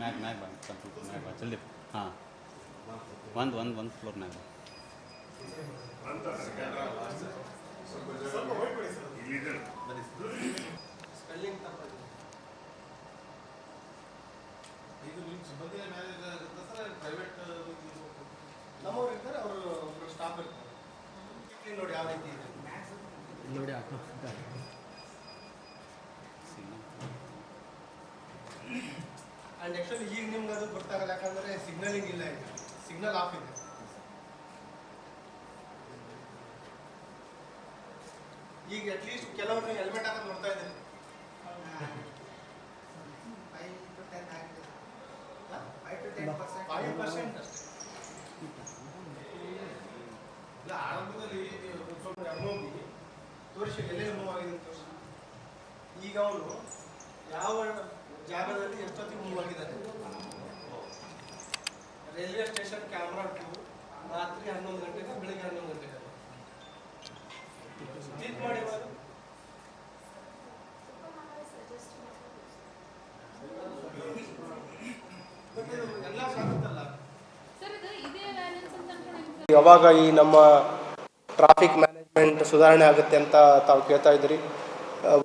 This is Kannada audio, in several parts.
ಮ್ಯಾಗ್ ಮ್ಯಾಗ್ ಬಾ ಕಂಪ್ಯೂಟರ್ ಮ್ಯಾಗ್ ಬಾ ಜಲ್ದಿ ಹಾಂ ಒಂದು ಫ್ಲೋರ್ ಮ್ಯಾಗ್ ಬಾ ಸ್ಪೆಲ್ಲಿಂಗ್ ತಪ್ಪಾಗಿದೆ. ಇದು ನಿಮ್ಮ ಸಿಬ್ಬಂದಿ ಮ್ಯಾನೇಜ್ ಆಗುತ್ತೆ ಸರ್ ಪ್ರೈವೇಟ್ ನಮ್ಮವ್ರು ಇರ್ತಾರೆ, ಅವರು ಒಬ್ಬರು ಸ್ಟಾಫ್ ಇರ್ತಾರೆ. ಇಲ್ಲಿ ನೋಡಿ ಯಾವ ರೀತಿ ಇದೆ ನೋಡಿ ಆಟೋ ಆ್ಯಂಡ್ ಆ್ಯಕ್ಚುಲಿ ಈಗ ನಿಮ್ಗೆ ಅದು ಗೊತ್ತಾಗಲ್ಲ, ಯಾಕಂದರೆ ಸಿಗ್ನಲಿಂಗ್ ಇಲ್ಲ, ಈಗ ಸಿಗ್ನಲ್ ಆಫ್ ಇದೆ. ಈಗ ಅಟ್ಲೀಸ್ಟ್ ಕೆಲವರು ನೀವು ಹೆಲ್ಮೆಟ್ ಹಾಕೋದು ನೋಡ್ತಾ ಇದ್ದೀರಿ. 5% ಅಷ್ಟೇ. ಇಲ್ಲ ಆರಂಭದಲ್ಲಿ ಮೂವಿ ತೋರಿಸಿ ಎಲ್ಲೆಲ್ಲಿ ಮೂವ್ ಆಗಿದೆ ಅಂತ ತೋರಿಸಿ. ಈಗ ಅವನು ಯಾವ ಜಾಗದಲ್ಲಿ ಎಷ್ಟೊತ್ತಿಗೆ ಮೂವ್ ಆಗಿದ್ದಾನೆ. ರೈಲ್ವೆ ಸ್ಟೇಷನ್ ಕ್ಯಾಮ್ರಾ 2 ರಾತ್ರಿ 11 ಗಂಟೆಗೆ, ಬೆಳಿಗ್ಗೆ 11 ಗಂಟೆಗೆ ಕ್ಲಿಕ್ ಮಾಡಿ. ಎಲ್ಲ ಸಾಗುತ್ತಲ್ಲ. ಯಾವಾಗ ಈ ನಮ್ಮ ಟ್ರಾಫಿಕ್ ಮ್ಯಾನೇಜ್ಮೆಂಟ್ ಸುಧಾರಣೆ ಆಗುತ್ತೆ ಅಂತ ತಾವು ಕೇಳ್ತಾ ಇದ್ದೀರಿ.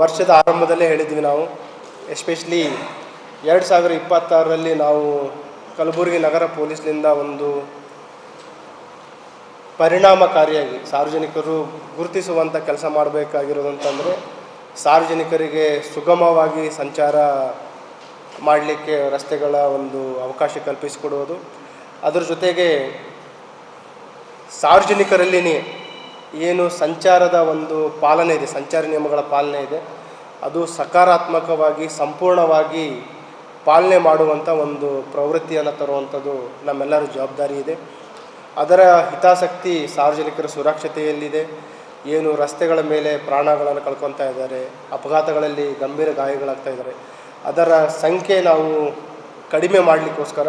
ವರ್ಷದ ಆರಂಭದಲ್ಲೇ ಹೇಳಿದ್ವಿ ನಾವು, ಎಸ್ಪೆಷಲಿ 2026ರಲ್ಲಿ ನಾವು ಕಲಬುರಗಿ ನಗರ ಪೊಲೀಸ್ನಿಂದ ಒಂದು ಪರಿಣಾಮಕಾರಿಯಾಗಿ ಸಾರ್ವಜನಿಕರು ಗುರುತಿಸುವಂಥ ಕೆಲಸ ಮಾಡಬೇಕಾಗಿರೋದಂತಂದರೆ ಸಾರ್ವಜನಿಕರಿಗೆ ಸುಗಮವಾಗಿ ಸಂಚಾರ ಮಾಡಲಿಕ್ಕೆ ರಸ್ತೆಗಳ ಒಂದು ಅವಕಾಶ ಕಲ್ಪಿಸಿಕೊಡುವುದು. ಅದರ ಜೊತೆಗೆ ಸಾರ್ವಜನಿಕರಲ್ಲಿನೇ ಏನು ಸಂಚಾರದ ಒಂದು ಪಾಲನೆ ಇದೆ, ಸಂಚಾರ ನಿಯಮಗಳ ಪಾಲನೆ ಇದೆ, ಅದು ಸಕಾರಾತ್ಮಕವಾಗಿ ಸಂಪೂರ್ಣವಾಗಿ ಪಾಲನೆ ಮಾಡುವಂಥ ಒಂದು ಪ್ರವೃತ್ತಿಯನ್ನು ತರುವಂಥದ್ದು ನಮ್ಮೆಲ್ಲರ ಜವಾಬ್ದಾರಿ ಇದೆ. ಅದರ ಹಿತಾಸಕ್ತಿ ಸಾರ್ವಜನಿಕರ ಸುರಕ್ಷತೆಯಲ್ಲಿದೆ. ಏನು ರಸ್ತೆಗಳ ಮೇಲೆ ಪ್ರಾಣಗಳನ್ನು ಕಳ್ಕೊತಾ ಇದ್ದಾರೆ, ಅಪಘಾತಗಳಲ್ಲಿ ಗಂಭೀರ ಗಾಯಗಳಾಗ್ತಾ ಇದ್ದಾರೆ, ಅದರ ಸಂಖ್ಯೆ ನಾವು ಕಡಿಮೆ ಮಾಡಲಿಕ್ಕೋಸ್ಕರ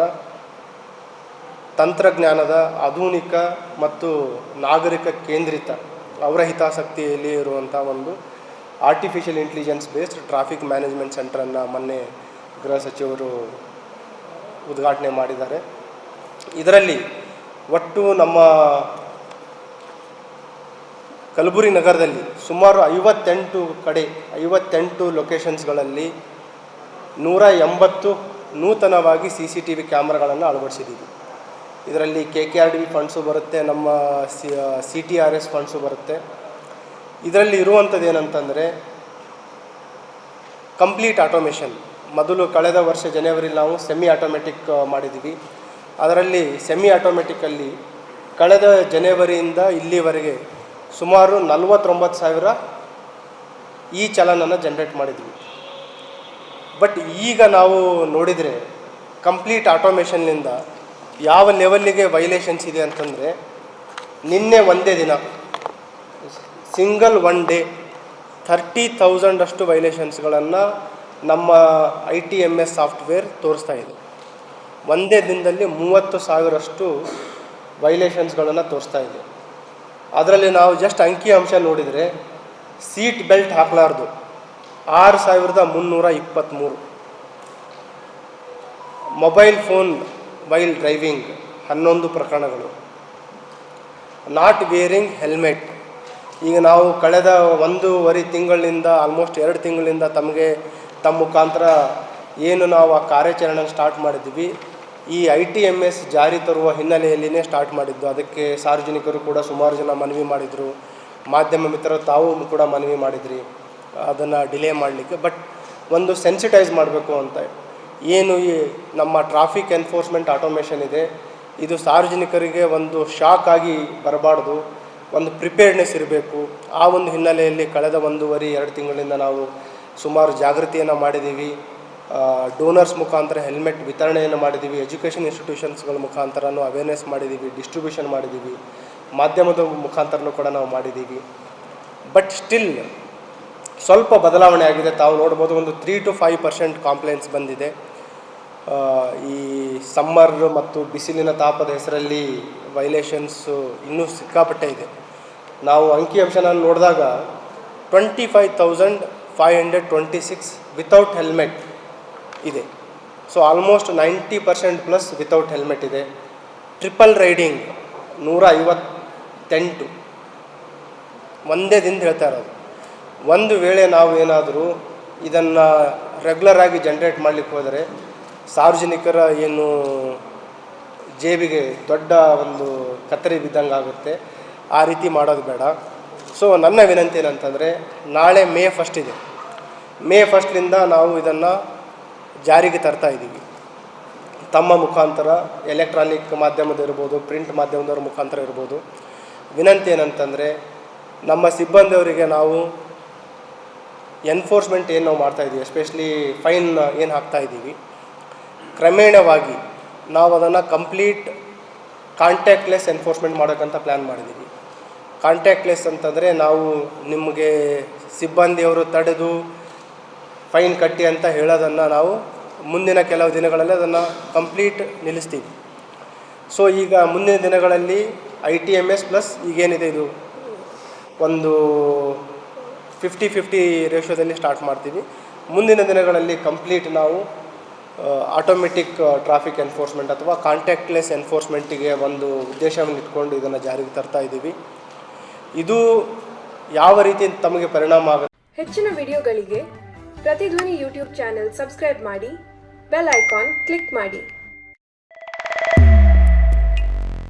ತಂತ್ರಜ್ಞಾನದ ಆಧುನಿಕ ಮತ್ತು ನಾಗರಿಕ ಕೇಂದ್ರಿತ ಅವರ ಹಿತಾಸಕ್ತಿಯಲ್ಲಿ ಇರುವಂಥ ಒಂದು artificial intelligence based traffic management ಸೆಂಟ್ರನ್ನು ಮೊನ್ನೆ ಗೃಹ ಸಚಿವರು ಉದ್ಘಾಟನೆ ಮಾಡಿದ್ದಾರೆ. ಇದರಲ್ಲಿ ಒಟ್ಟು ನಮ್ಮ ಕಲಬುರಗಿ ನಗರದಲ್ಲಿ ಸುಮಾರು 58 ಲೊಕೇಶನ್ಸ್ಗಳಲ್ಲಿ 180 ನೂತನವಾಗಿ CCTV ಕ್ಯಾಮ್ರಾಗಳನ್ನು ಅಳವಡಿಸಿದ್ದೀವಿ. ಇದರಲ್ಲಿ KKRDB ಫಂಡ್ಸು ಬರುತ್ತೆ, ನಮ್ಮ CTRS ಫಂಡ್ಸು ಬರುತ್ತೆ. ಇದರಲ್ಲಿ ಇರುವಂಥದ್ದು ಏನಂತಂದರೆ ಕಂಪ್ಲೀಟ್ ಆಟೋಮೇಷನ್. ಮೊದಲು ಕಳೆದ ವರ್ಷ ಜನವರಿಲಿ ನಾವು ಸೆಮಿ ಆಟೋಮೆಟಿಕ್ ಮಾಡಿದ್ದೀವಿ. ಅದರಲ್ಲಿ ಸೆಮಿ ಆಟೋಮೆಟಿಕಲ್ಲಿ ಕಳೆದ ಜನವರಿಯಿಂದ ಇಲ್ಲಿವರೆಗೆ ಸುಮಾರು 49,000 ಈ ಚಲನನ್ನು ಜನ್ರೇಟ್ ಮಾಡಿದ್ವಿ. ಬಟ್ ಈಗ ನಾವು ನೋಡಿದರೆ ಕಂಪ್ಲೀಟ್ ಆಟೋಮೇಷನ್ನಿಂದ ಯಾವ ಲೆವೆಲ್ಲಿಗೆ ವೈಲೇಷನ್ಸ್ ಇದೆ ಅಂತಂದರೆ, ನಿನ್ನೆ ಒಂದೇ ದಿನ ಸಿಂಗಲ್ ಒನ್ ಡೇ 30,000 ಅಷ್ಟು ವೈಲೇಷನ್ಸ್ಗಳನ್ನು ನಮ್ಮ ITMS ಸಾಫ್ಟ್ವೇರ್ ತೋರಿಸ್ತಾ ಇದೆ. ಒಂದೇ ದಿನದಲ್ಲಿ 30,000 ಅಷ್ಟು ವೈಲೇಷನ್ಸ್ಗಳನ್ನು ತೋರಿಸ್ತಾ ಇದೆ. ಅದರಲ್ಲಿ ನಾವು ಜಸ್ಟ್ ಅಂಕಿ ನೋಡಿದರೆ ಸೀಟ್ ಬೆಲ್ಟ್ ಹಾಕಲಾರ್ದು 6,323, ಮೊಬೈಲ್ ಫೋನ್ ವೈಲ್ ಡ್ರೈವಿಂಗ್ 11 ಪ್ರಕರಣಗಳು, ನಾಟ್ ವೇರಿಂಗ್ ಹೆಲ್ಮೆಟ್. ಈಗ ನಾವು ಕಳೆದ 1.5 ತಿಂಗಳಿಂದ ಆಲ್ಮೋಸ್ಟ್ 2 ತಿಂಗಳಿಂದ ತಮ್ಮ ಮುಖಾಂತರ ಏನು ನಾವು ಆ ಕಾರ್ಯಾಚರಣೆ ಸ್ಟಾರ್ಟ್ ಮಾಡಿದ್ವಿ, ಈ ITMS ಜಾರಿ ತರುವ ಹಿನ್ನೆಲೆಯಲ್ಲಿನೇ ಸ್ಟಾರ್ಟ್ ಮಾಡಿದ್ದು. ಅದಕ್ಕೆ ಸಾರ್ವಜನಿಕರು ಕೂಡ ಸುಮಾರು ಜನ ಮನವಿ ಮಾಡಿದರು, ಮಾಧ್ಯಮ ಮಿತ್ರರು ತಾವು ಕೂಡ ಮನವಿ ಮಾಡಿದ್ರಿ ಅದನ್ನು ಡಿಲೇ ಮಾಡಲಿಕ್ಕೆ. ಬಟ್ ಒಂದು ಸೆನ್ಸಿಟೈಸ್ ಮಾಡಬೇಕು ಅಂತ, ಏನು ಈ ನಮ್ಮ ಟ್ರಾಫಿಕ್ ಎನ್ಫೋರ್ಸ್ಮೆಂಟ್ ಆಟೋಮೇಷನ್ ಇದೆ, ಇದು ಸಾರ್ವಜನಿಕರಿಗೆ ಒಂದು ಶಾಕ್ ಆಗಿ ಬರಬಾರ್ದು, ಒಂದು ಪ್ರಿಪೇರ್ಡ್ನೆಸ್ ಇರಬೇಕು. ಆ ಒಂದು ಹಿನ್ನೆಲೆಯಲ್ಲಿ ಕಳೆದ 1.5-2 ತಿಂಗಳಿಂದ ನಾವು ಸುಮಾರು ಜಾಗೃತಿಯನ್ನು ಮಾಡಿದ್ದೀವಿ. ಡೋನರ್ಸ್ ಮುಖಾಂತರ ಹೆಲ್ಮೆಟ್ ವಿತರಣೆಯನ್ನು ಮಾಡಿದ್ದೀವಿ, ಎಜುಕೇಷನ್ ಇನ್ಸ್ಟಿಟ್ಯೂಷನ್ಸ್ಗಳ ಮುಖಾಂತರನೂ ಅವೇರ್ನೆಸ್ ಮಾಡಿದ್ದೀವಿ, ಡಿಸ್ಟ್ರಿಬ್ಯೂಷನ್ ಮಾಡಿದ್ದೀವಿ, ಮಾಧ್ಯಮದ ಮುಖಾಂತರನೂ ಕೂಡ ನಾವು ಮಾಡಿದ್ದೀವಿ. ಬಟ್ ಸ್ಟಿಲ್ ಸ್ವಲ್ಪ ಬದಲಾವಣೆ ಆಗಿದೆ. ತಾವು ನೋಡ್ಬೋದು, ಒಂದು 3 to 5% ಕಾಂಪ್ಲೇಂಟ್ಸ್ ಬಂದಿದೆ. ಈ ಸಮ್ಮರ್ ಮತ್ತು ಬಿಸಿಲಿನ ತಾಪದ ಹೆಸರಲ್ಲಿ ವೈಲೇಷನ್ಸು ಇನ್ನೂ ಸಿಕ್ಕಾಪಟ್ಟೆ ಇದೆ. ನಾವು ಅಂಕಿಅಂಶನ ನೋಡಿದಾಗ 25,526 ವಿತೌಟ್ ಹೆಲ್ಮೆಟ್ ಇದೆ. So almost 90% plus without helmet ಇದೆ. ಟ್ರಿಪಲ್ ರೈಡಿಂಗ್ 158 ಒಂದೇ ದಿನದ ಹೇಳ್ತಾ ಇರೋದು. ಒಂದು ವೇಳೆ ನಾವು ಏನಾದರೂ ಇದನ್ನು ರೆಗ್ಯುಲರಾಗಿ ಜನ್ರೇಟ್ ಮಾಡಲಿಕ್ಕೆ ಹೋದರೆ ಸಾರ್ವಜನಿಕರ ಏನು ಜೇಬಿಗೆ ದೊಡ್ಡ ಒಂದು ಕತ್ತರಿ ಬಿದ್ದಂಗೆ ಆಗುತ್ತೆ. ಆ ರೀತಿ ಮಾಡೋದು ಬೇಡ. ಸೊ ನನ್ನ ವಿನಂತಿ ಏನಂತಂದರೆ, ನಾಳೆ ಮೇ 1 ಇದೆ. ಮೇ 1ಲಿಂದ ನಾವು ಇದನ್ನು ಜಾರಿಗೆ ತರ್ತಾ ಇದ್ದೀವಿ. ತಮ್ಮ ಮುಖಾಂತರ ಎಲೆಕ್ಟ್ರಾನಿಕ್ ಮಾಧ್ಯಮದಿರ್ಬೋದು, ಪ್ರಿಂಟ್ ಮಾಧ್ಯಮದವ್ರ ಮುಖಾಂತರ ಇರ್ಬೋದು. ವಿನಂತಿ ಏನಂತಂದರೆ, ನಮ್ಮ ಸಿಬ್ಬಂದಿಯವರಿಗೆ ನಾವು ಎನ್ಫೋರ್ಸ್ಮೆಂಟ್ ಏನು ನಾವು ಮಾಡ್ತಾಯಿದ್ದೀವಿ, ಎಸ್ಪೆಷಲಿ ಫೈನ್ ಏನು ಹಾಕ್ತಾಯಿದ್ದೀವಿ, ಕ್ರಮೇಣವಾಗಿ ನಾವು ಅದನ್ನು ಕಂಪ್ಲೀಟ್ ಕಾಂಟ್ಯಾಕ್ಟ್ಲೆಸ್ ಎನ್ಫೋರ್ಸ್ಮೆಂಟ್ ಮಾಡೋಕ್ಕಂತ ಪ್ಲ್ಯಾನ್ ಮಾಡಿದ್ದೀವಿ. ಕಾಂಟ್ಯಾಕ್ಟ್ಲೆಸ್ ಅಂತಂದರೆ ನಾವು ನಿಮಗೆ ಸಿಬ್ಬಂದಿಯವರು ತಡೆದು ಫೈನ್ ಕಟ್ಟಿ ಅಂತ ಹೇಳೋದನ್ನು ನಾವು ಮುಂದಿನ ಕೆಲವು ದಿನಗಳಲ್ಲಿ ಅದನ್ನು ಕಂಪ್ಲೀಟ್ ನಿಲ್ಲಿಸ್ತೀವಿ. ಸೊ ಈಗ ಮುಂದಿನ ದಿನಗಳಲ್ಲಿ ITMS ಪ್ಲಸ್ ಈಗೇನಿದೆ ಇದು ಒಂದು 50-50 ರೇಷಿಯೋದಲ್ಲಿ ಸ್ಟಾರ್ಟ್ ಮಾಡ್ತೀವಿ. ಮುಂದಿನ ದಿನಗಳಲ್ಲಿ ಕಂಪ್ಲೀಟ್ ನಾವು ಆಟೋಮೆಟಿಕ್ ಟ್ರಾಫಿಕ್ ಎನ್ಫೋರ್ಸ್ಮೆಂಟ್ ಅಥವಾ ಕಾಂಟ್ಯಾಕ್ಟ್ಲೆಸ್ ಎನ್ಫೋರ್ಸ್ಮೆಂಟಿಗೆ ಒಂದು ಉದ್ದೇಶವನ್ನು ಇಟ್ಕೊಂಡು ಇದನ್ನು ಜಾರಿಗೆ ತರ್ತಾ ಇದ್ದೀವಿ. ಇದು ಯಾವ ರೀತಿ ತಮಗೆ ಪರಿಣಾಮ ಆಗುತ್ತೆ. ಹೆಚ್ಚಿನ ವಿಡಿಯೋಗಳಿಗೆ ಪ್ರತಿಧ್ವನಿ ಯೂಟ್ಯೂಬ್ ಚಾನೆಲ್ ಸಬ್ಸ್ಕ್ರೈಬ್ ಮಾಡಿ, ಬೆಲ್ ಐಕಾನ್ ಕ್ಲಿಕ್ ಮಾಡಿ.